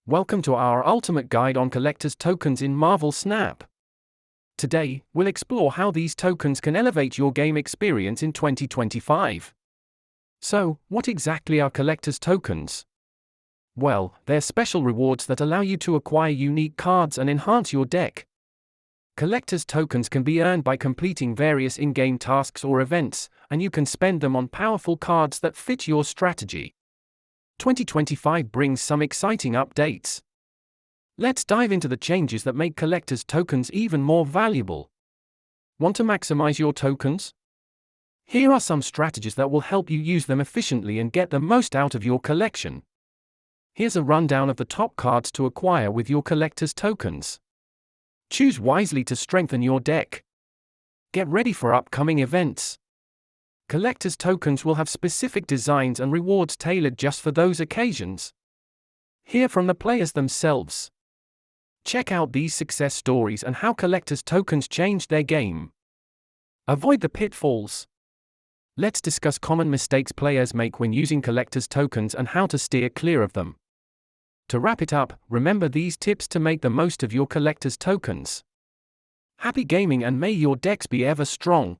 Welcome to our ultimate guide on collector's tokens in Marvel Snap. Today, we'll explore how these tokens can elevate your game experience in 2025. So, what exactly are collector's tokens? Well, they're special rewards that allow you to acquire unique cards and enhance your deck. Collector's tokens can be earned by completing various in-game tasks or events, and you can spend them on powerful cards that fit your strategy. 2025 brings some exciting updates. Let's dive into the changes that make collector's tokens even more valuable. Want to maximize your tokens? Here are some strategies that will help you use them efficiently and get the most out of your collection. Here's a rundown of the top cards to acquire with your collector's tokens. Choose wisely to strengthen your deck. Get ready for upcoming events. Collector's tokens will have specific designs and rewards tailored just for those occasions. Hear from the players themselves. Check out these success stories and how collector's tokens changed their game. Avoid the pitfalls. Let's discuss common mistakes players make when using collector's tokens and how to steer clear of them. To wrap it up, remember these tips to make the most of your collector's tokens. Happy gaming and may your decks be ever strong.